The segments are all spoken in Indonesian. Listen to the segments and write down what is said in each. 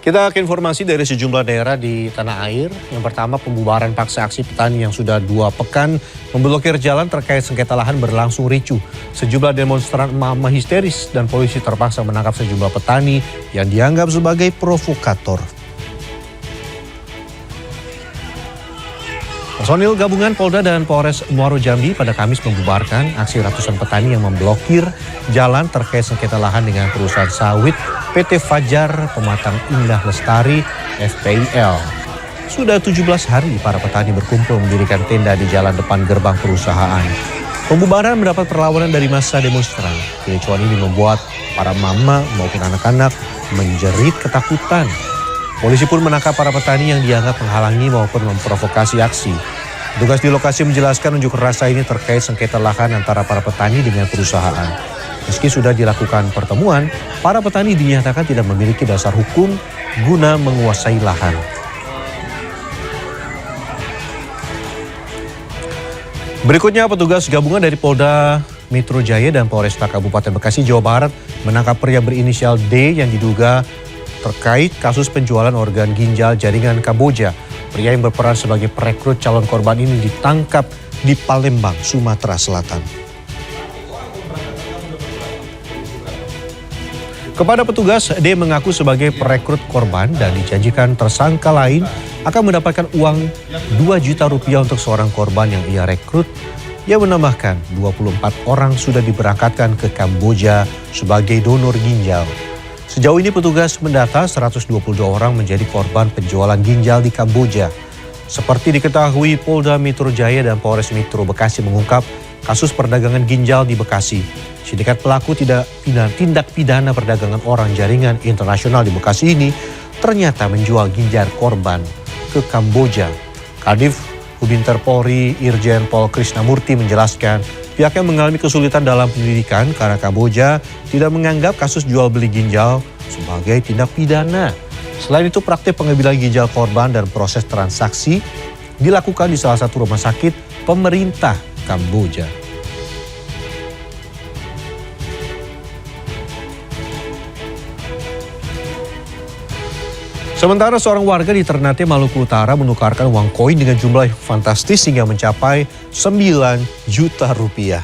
Kita ke informasi dari sejumlah daerah di tanah air. Yang pertama, pembubaran paksa aksi petani yang sudah 2 pekan memblokir jalan terkait sengketa lahan berlangsung ricuh. Sejumlah demonstran emak-emak histeris dan polisi terpaksa menangkap sejumlah petani yang dianggap sebagai provokator. Personil gabungan Polda dan Polres Muaro Jambi pada Kamis membubarkan aksi ratusan petani yang memblokir jalan terkait sengketa lahan dengan perusahaan sawit PT Fajar Pematang Indah Lestari (FPIL). Sudah 17 hari para petani berkumpul mendirikan tenda di jalan depan gerbang perusahaan. Pembubaran mendapat perlawanan dari massa demonstran. Kericuan ini membuat para mama maupun anak-anak menjerit ketakutan. Polisi pun menangkap para petani yang dianggap menghalangi maupun memprovokasi aksi. Petugas di lokasi menjelaskan unjuk rasa ini terkait sengketa lahan antara para petani dengan perusahaan. Meski sudah dilakukan pertemuan, para petani dinyatakan tidak memiliki dasar hukum guna menguasai lahan. Berikutnya, petugas gabungan dari Polda Metro Jaya dan Polresta Kabupaten Bekasi, Jawa Barat menangkap pria berinisial D yang diduga terkait kasus penjualan organ ginjal jaringan Kamboja. Pria yang berperan sebagai perekrut calon korban ini ditangkap di Palembang, Sumatera Selatan. Kepada petugas, D mengaku sebagai perekrut korban dan dijanjikan tersangka lain akan mendapatkan uang 2 juta rupiah untuk seorang korban yang ia rekrut. Ia menambahkan 24 orang sudah diberangkatkan ke Kamboja sebagai donor ginjal. Sejauh ini petugas mendata 122 orang menjadi korban penjualan ginjal di Kamboja. Seperti diketahui, Polda Metro Jaya dan Polres Metro Bekasi mengungkap kasus perdagangan ginjal di Bekasi. Sindikat pelaku tindak pidana perdagangan orang jaringan internasional di Bekasi ini ternyata menjual ginjal korban ke Kamboja. Kadif Hubinter Polri Irjen Pol Krisnamurti menjelaskan pihaknya mengalami kesulitan dalam penyelidikan karena Kamboja tidak menganggap kasus jual beli ginjal sebagai tindak pidana. Selain itu, praktik pengambilan ginjal korban dan proses transaksi dilakukan di salah satu rumah sakit pemerintah Kamboja. Sementara seorang warga di Ternate, Maluku Utara menukarkan uang koin dengan jumlah fantastis hingga mencapai 9 juta rupiah.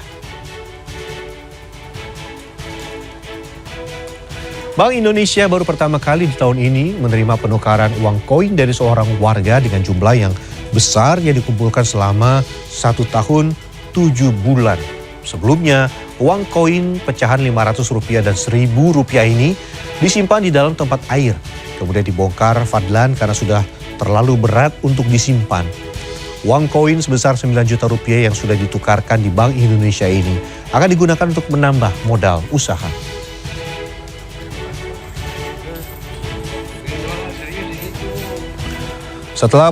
Bank Indonesia baru pertama kali di tahun ini menerima penukaran uang koin dari seorang warga dengan jumlah yang besar yang dikumpulkan selama 1 tahun 7 bulan. Sebelumnya, uang koin pecahan Rp500 dan Rp1.000 ini disimpan di dalam tempat air. Kemudian dibongkar Fadlan karena sudah terlalu berat untuk disimpan. Uang koin sebesar 9 juta rupiah yang sudah ditukarkan di Bank Indonesia ini akan digunakan untuk menambah modal usaha. Setelah